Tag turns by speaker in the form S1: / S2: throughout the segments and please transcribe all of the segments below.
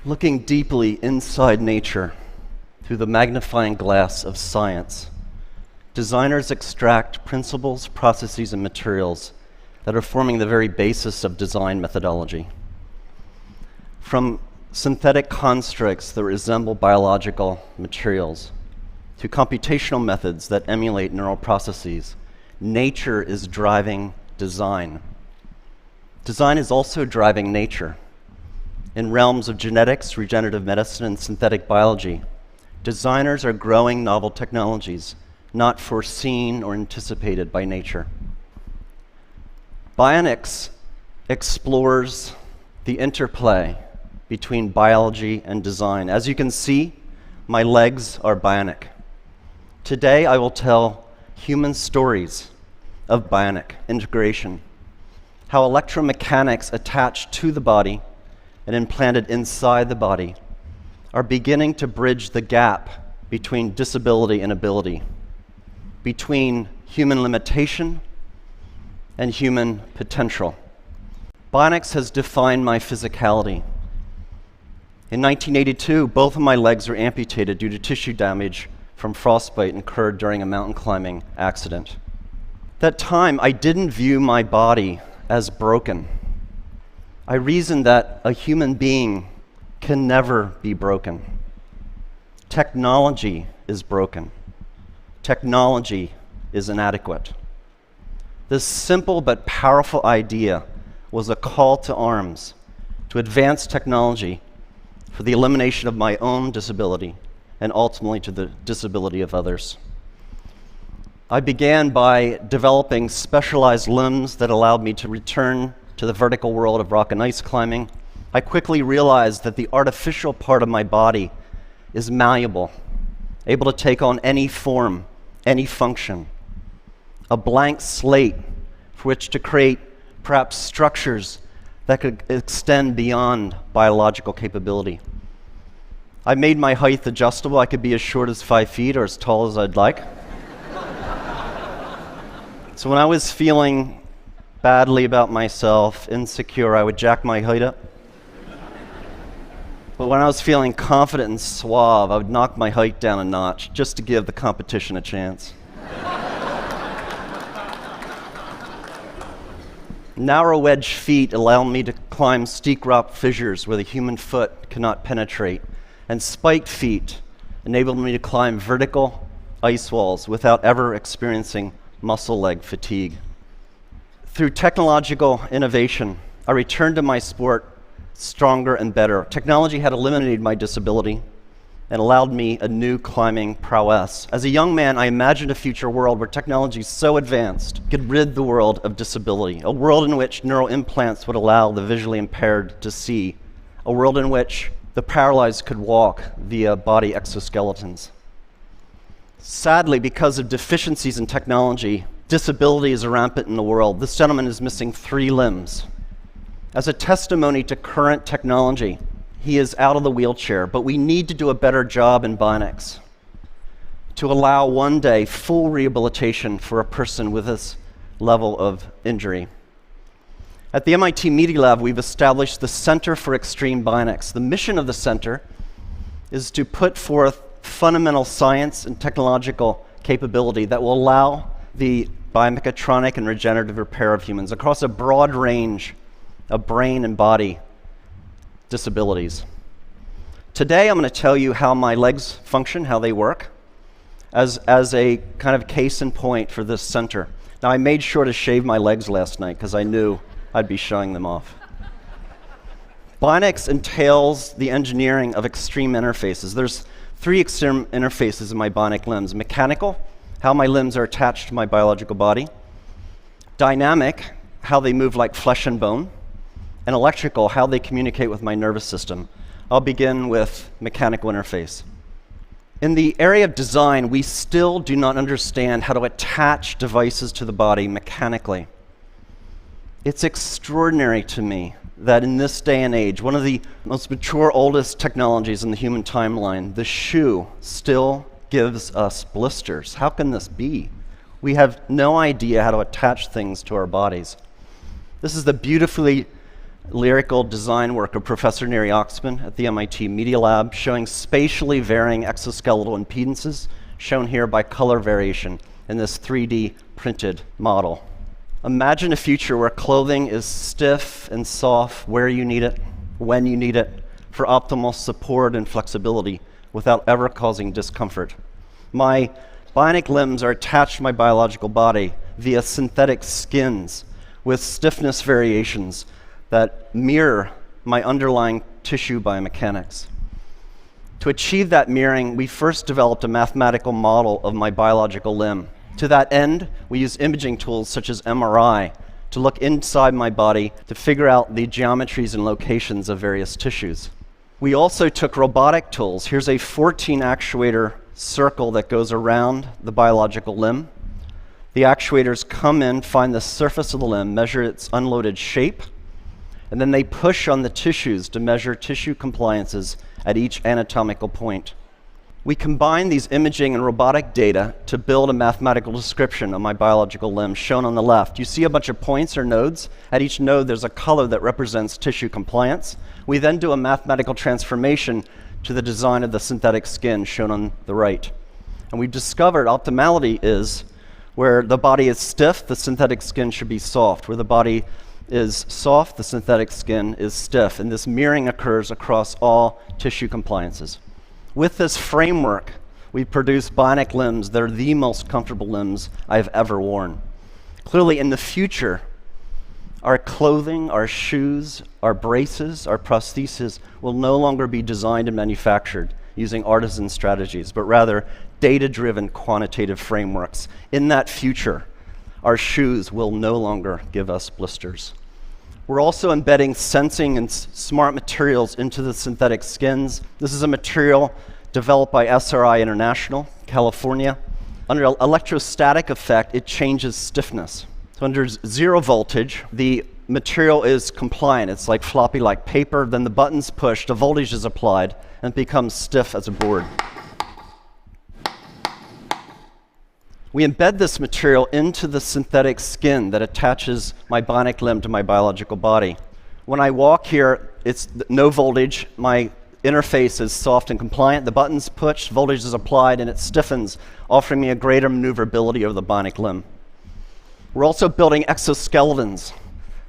S1: Looking deeply inside nature through the magnifying glass of science, designers extract principles, processes, and materials that are forming the very basis of design methodology. From synthetic constructs that resemble biological materials to computational methods that emulate neural processes, nature is driving design. Design is also driving nature. In realms of genetics, regenerative medicine, and synthetic biology, designers are growing novel technologies not foreseen or anticipated by nature. Bionics explores the interplay between biology and design. As you can see, my legs are bionic. Today, I will tell human stories of bionic integration, how electromechanics attached to the body and implanted inside the body are beginning to bridge the gap between disability and ability, between human limitation and human potential. Bionics has defined my physicality. In 1982, both of my legs were amputated due to tissue damage from frostbite incurred during a mountain climbing accident. At that time, I didn't view my body as broken. I reasoned that a human being can never be broken. Technology is broken. Technology is inadequate. This simple but powerful idea was a call to arms to advance technology for the elimination of my own disability and ultimately to the disability of others. I began by developing specialized limbs that allowed me to return to the vertical world of rock and ice climbing. I quickly realized that the artificial part of my body is malleable, able to take on any form, any function, a blank slate for which to create perhaps structures that could extend beyond biological capability. I made my height adjustable. I could be as short as 5 feet or as tall as I'd like. So when I was feeling badly about myself, insecure, I would jack my height up. But when I was feeling confident and suave, I would knock my height down a notch just to give the competition a chance. Narrow wedge feet allow me to climb steep rock fissures where the human foot cannot penetrate, and spiked feet enabled me to climb vertical ice walls without ever experiencing muscle leg fatigue. Through technological innovation, I returned to my sport stronger and better. Technology had eliminated my disability and allowed me a new climbing prowess. As a young man, I imagined a future world where technology so advanced could rid the world of disability, a world in which neural implants would allow the visually impaired to see, a world in which the paralyzed could walk via body exoskeletons. Sadly, because of deficiencies in technology, disability is rampant in the world. This gentleman is missing 3 limbs. As a testimony to current technology, he is out of the wheelchair, but we need to do a better job in bionics to allow one day full rehabilitation for a person with this level of injury. At the MIT Media Lab, we've established the Center for Extreme Bionics. The mission of the center is to put forth fundamental science and technological capability that will allow the biomechatronic and regenerative repair of humans across a broad range of brain and body disabilities. Today, I'm going to tell you how my legs function, how they work, as a kind of case in point for this center. Now, I made sure to shave my legs last night because I knew I'd be showing them off. Bionics entails the engineering of extreme interfaces. There's 3 extreme interfaces in my bionic limbs: mechanical, how my limbs are attached to my biological body; dynamic, how they move like flesh and bone; and electrical, how they communicate with my nervous system. I'll begin with mechanical interface. In the area of design, we still do not understand how to attach devices to the body mechanically. It's extraordinary to me that in this day and age, one of the most mature, oldest technologies in the human timeline, the shoe, still gives us blisters. How can this be? We have no idea how to attach things to our bodies. This is the beautifully lyrical design work of Professor Neri Oxman at the MIT Media Lab, showing spatially varying exoskeletal impedances, shown here by color variation in this 3D printed model. Imagine a future where clothing is stiff and soft where you need it, when you need it, for optimal support and flexibility without ever causing discomfort. My bionic limbs are attached to my biological body via synthetic skins with stiffness variations that mirror my underlying tissue biomechanics. To achieve that mirroring, we first developed a mathematical model of my biological limb. To that end, we use imaging tools such as MRI to look inside my body to figure out the geometries and locations of various tissues. We also took robotic tools. Here's a 14 actuator circle that goes around the biological limb. The actuators come in, find the surface of the limb, measure its unloaded shape, and then they push on the tissues to measure tissue compliances at each anatomical point. We combine these imaging and robotic data to build a mathematical description of my biological limb, shown on the left. You see a bunch of points or nodes. At each node, there's a color that represents tissue compliance. We then do a mathematical transformation to the design of the synthetic skin, shown on the right. And we've discovered optimality is where the body is stiff, the synthetic skin should be soft. Where the body is soft, the synthetic skin is stiff. And this mirroring occurs across all tissue compliances. With this framework, we produce bionic limbs that are the most comfortable limbs I've ever worn. Clearly, in the future, our clothing, our shoes, our braces, our prostheses will no longer be designed and manufactured using artisan strategies, but rather data-driven quantitative frameworks. In that future, our shoes will no longer give us blisters. We're also embedding sensing and smart materials into the synthetic skins. This is a material developed by SRI International, California. Under electrostatic effect, it changes stiffness. So under zero voltage, the material is compliant. It's like floppy like paper. Then the button's pushed, the voltage is applied, and it becomes stiff as a board. We embed this material into the synthetic skin that attaches my bionic limb to my biological body. When I walk here, it's no voltage. My interface is soft and compliant. The button's pushed, voltage is applied, and it stiffens, offering me a greater maneuverability of the bionic limb. We're also building exoskeletons.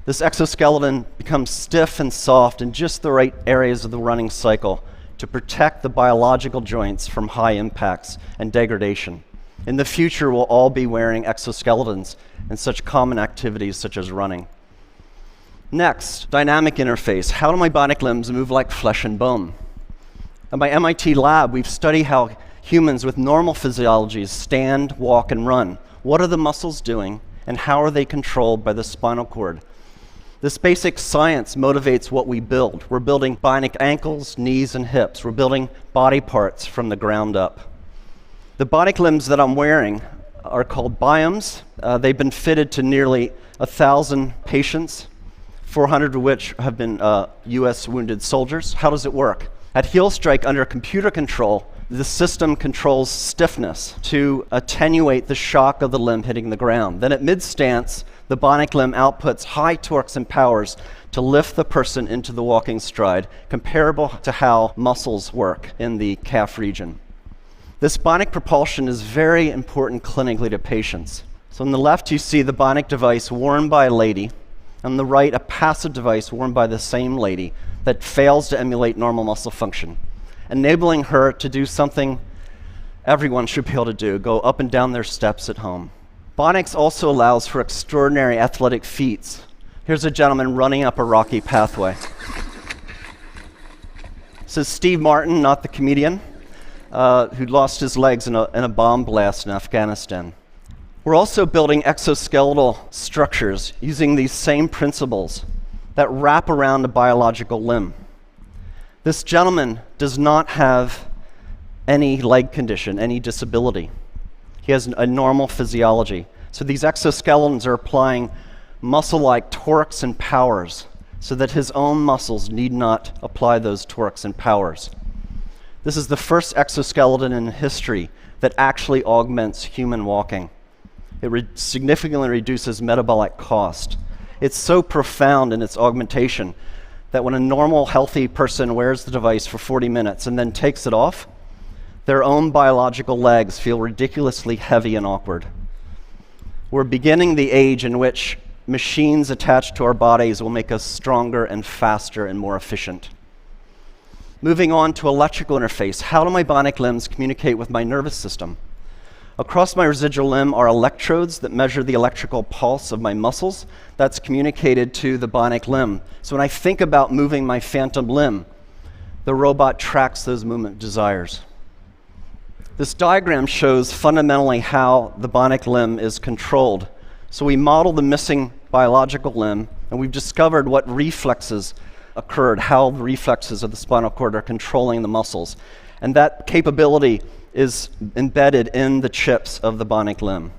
S1: This exoskeleton becomes stiff and soft in just the right areas of the running cycle to protect the biological joints from high impacts and degradation. In the future, we'll all be wearing exoskeletons in such common activities such as running. Next, dynamic interface. How do my bionic limbs move like flesh and bone? At my MIT lab, we've studied how humans with normal physiologies stand, walk, and run. What are the muscles doing, and how are they controlled by the spinal cord? This basic science motivates what we build. We're building bionic ankles, knees, and hips. We're building body parts from the ground up. The bionic limbs that I'm wearing are called biomes. They've been fitted to nearly 1,000 patients, 400 of which have been US wounded soldiers. How does it work? At heel strike under computer control, the system controls stiffness to attenuate the shock of the limb hitting the ground. Then at mid-stance, the bionic limb outputs high torques and powers to lift the person into the walking stride, comparable to how muscles work in the calf region. This bionic propulsion is very important clinically to patients. So on the left, you see the bionic device worn by a lady. On the right, a passive device worn by the same lady that fails to emulate normal muscle function, enabling her to do something everyone should be able to do, go up and down their steps at home. Bionics also allows for extraordinary athletic feats. Here's a gentleman running up a rocky pathway. This is Steve Martin, not the comedian, who lost his legs in a bomb blast in Afghanistan. We're also building exoskeletal structures using these same principles that wrap around a biological limb. This gentleman does not have any leg condition, any disability. He has a normal physiology. So these exoskeletons are applying muscle-like torques and powers so that his own muscles need not apply those torques and powers. This is the first exoskeleton in history that actually augments human walking. It significantly reduces metabolic cost. It's so profound in its augmentation that when a normal, healthy person wears the device for 40 minutes and then takes it off, their own biological legs feel ridiculously heavy and awkward. We're beginning the age in which machines attached to our bodies will make us stronger and faster and more efficient. Moving on to electrical interface. How do my bionic limbs communicate with my nervous system? Across my residual limb are electrodes that measure the electrical pulse of my muscles. That's communicated to the bionic limb. So when I think about moving my phantom limb, the robot tracks those movement desires. This diagram shows fundamentally how the bionic limb is controlled. So we model the missing biological limb, and we've discovered what reflexes occurred, how the reflexes of the spinal cord are controlling the muscles. And that capability is embedded in the chips of the bionic limb.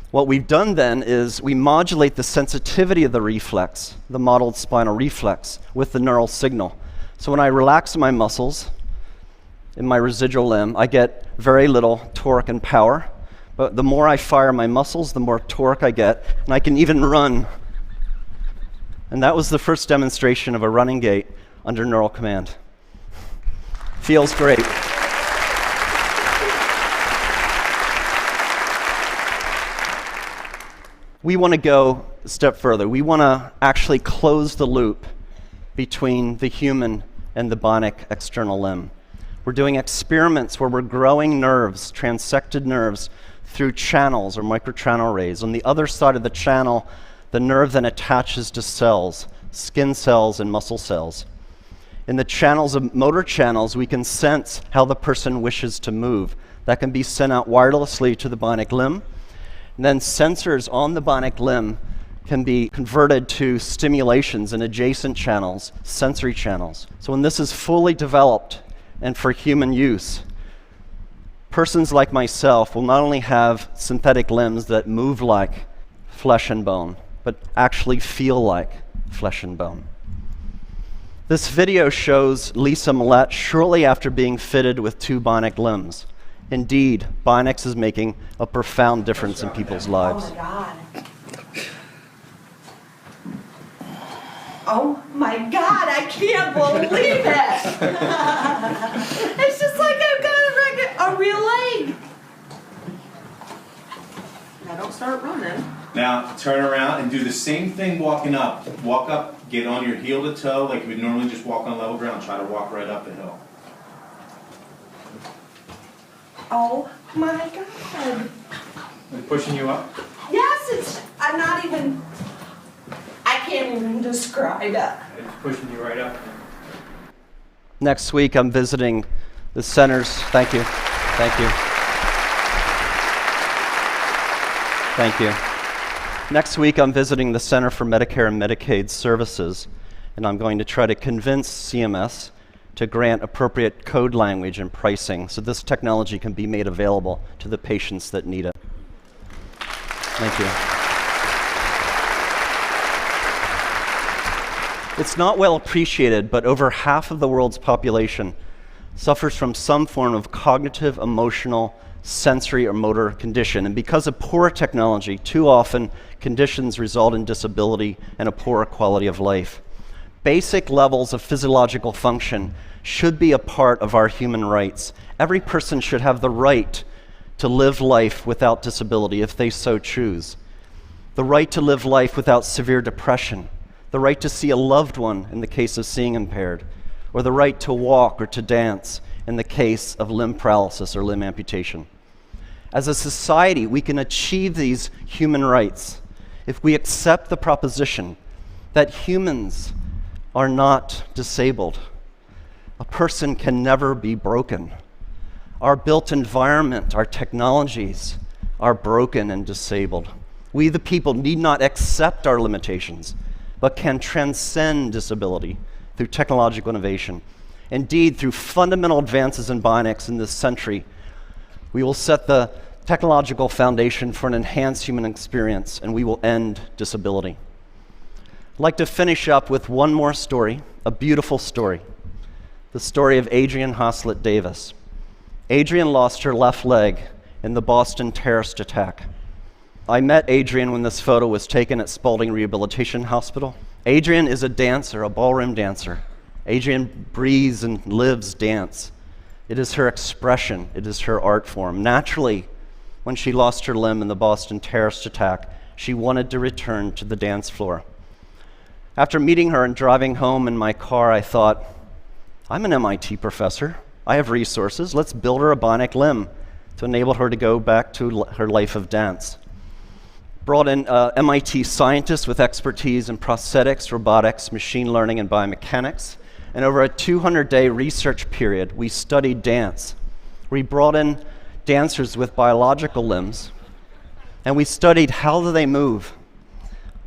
S1: What we've done then is we modulate the sensitivity of the reflex, the modeled spinal reflex, with the neural signal. So when I relax my muscles in my residual limb, I get very little torque and power. But the more I fire my muscles, the more torque I get, and I can even run. And that was the first demonstration of a running gait under neural command. Feels great. We want to go a step further. We want to actually close the loop between the human and the bionic external limb. We're doing experiments where we're growing nerves, transected nerves, through channels or microchannel arrays. On the other side of the channel, the nerve then attaches to cells, skin cells and muscle cells. In the channels of motor channels, we can sense how the person wishes to move. That can be sent out wirelessly to the bionic limb. And then sensors on the bionic limb can be converted to stimulations in adjacent channels, sensory channels. So when this is fully developed and for human use, persons like myself will not only have synthetic limbs that move like flesh and bone, but actually feel like flesh and bone. This video shows Lisa Millette shortly after being fitted with 2 bionic limbs. Indeed, bionics is making a profound difference in people's lives.
S2: Oh my God. Oh my God, I can't believe it. It's just like I've got a real leg. Now don't start running.
S3: Now turn around and do the same thing walking up. Walk up, get on your heel to toe like you would normally just walk on level ground. Try to walk right up the hill.
S2: Oh my God.
S3: They're pushing you up?
S2: Yes, I'm not even, I can't even describe it.
S3: It's pushing you right up.
S1: Next week, I'm visiting the centers. Thank you. Thank you. Thank you. Next week, I'm visiting the Center for Medicare and Medicaid Services, and I'm going to try to convince CMS to grant appropriate code language and pricing so this technology can be made available to the patients that need it. Thank you. It's not well appreciated, but over half of the world's population suffers from some form of cognitive, emotional, sensory, or motor condition. And because of poor technology, too often conditions result in disability and a poorer quality of life. Basic levels of physiological function should be a part of our human rights. Every person should have the right to live life without disability if they so choose. The right to live life without severe depression. The right to see a loved one in the case of seeing impaired. Or the right to walk or to dance in the case of limb paralysis or limb amputation. As a society, we can achieve these human rights if we accept the proposition that humans are not disabled. A person can never be broken. Our built environment, our technologies are broken and disabled. We, the people, need not accept our limitations, but can transcend disability through technological innovation. Indeed, through fundamental advances in bionics in this century, we will set the technological foundation for an enhanced human experience, and we will end disability. I'd like to finish up with one more story, a beautiful story. The story of Adrienne Haslett Davis. Adrienne lost her left leg in the Boston terrorist attack. I met Adrian when this photo was taken at Spaulding Rehabilitation Hospital. Adrian is a dancer, a ballroom dancer. Adrian breathes and lives dance. It is her expression. It is her art form. Naturally, when she lost her limb in the Boston terrorist attack, she wanted to return to the dance floor. After meeting her and driving home in my car, I thought, I'm an MIT professor. I have resources. Let's build her a bionic limb to enable her to go back to her life of dance. Brought in MIT scientists with expertise in prosthetics, robotics, machine learning, and biomechanics. And over a 200-day research period, we studied dance. We brought in dancers with biological limbs, and we studied how do they move,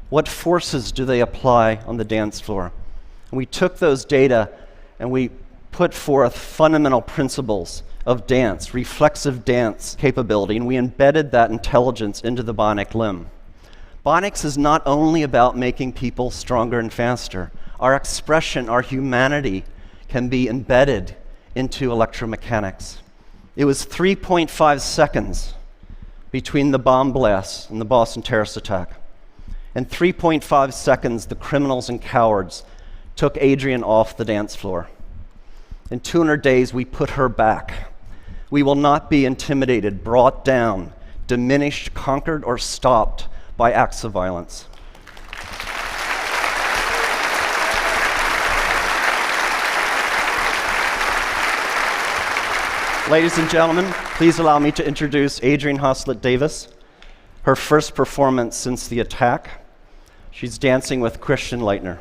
S1: what forces do they apply on the dance floor. And we took those data and we put forth fundamental principles of dance, reflexive dance capability, and we embedded that intelligence into the bionic limb. Bionics is not only about making people stronger and faster. Our expression, our humanity can be embedded into electromechanics. It was 3.5 seconds between the bomb blasts and the Boston terrorist attack. In 3.5 seconds, the criminals and cowards took Adrian off the dance floor. In 200 days, we put her back. We will not be intimidated, brought down, diminished, conquered, or stopped by acts of violence. Ladies and gentlemen, please allow me to introduce Adrian Hoslett Davis, her first performance since the attack. She's dancing with Christian Leitner.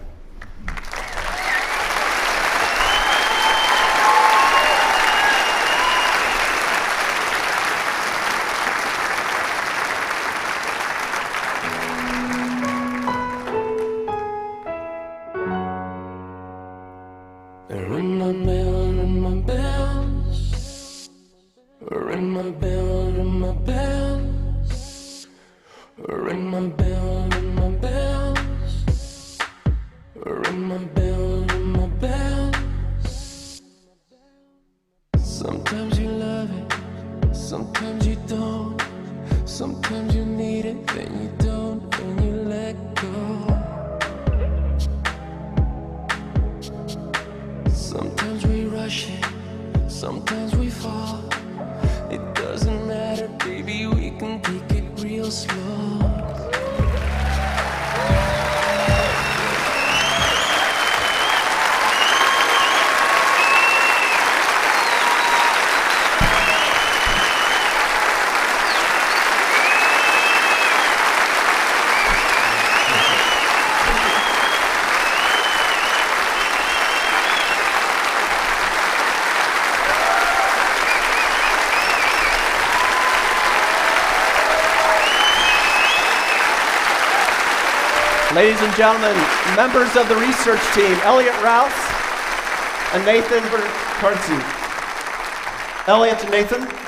S4: Ring my bell, ring my bells. Ring my bell, ring my bells. Ring my bell, ring my bells. Ring my bell, ring my bells. Sometimes you love it, sometimes you don't. Sometimes you need it, then you don't, and you let go. Sometimes we rush it, sometimes we fall. It doesn't matter, baby, we can take it real slow.
S1: Ladies and gentlemen, members of the research team, Elliot Rouse and Nathan Bertarzi. Elliot and Nathan.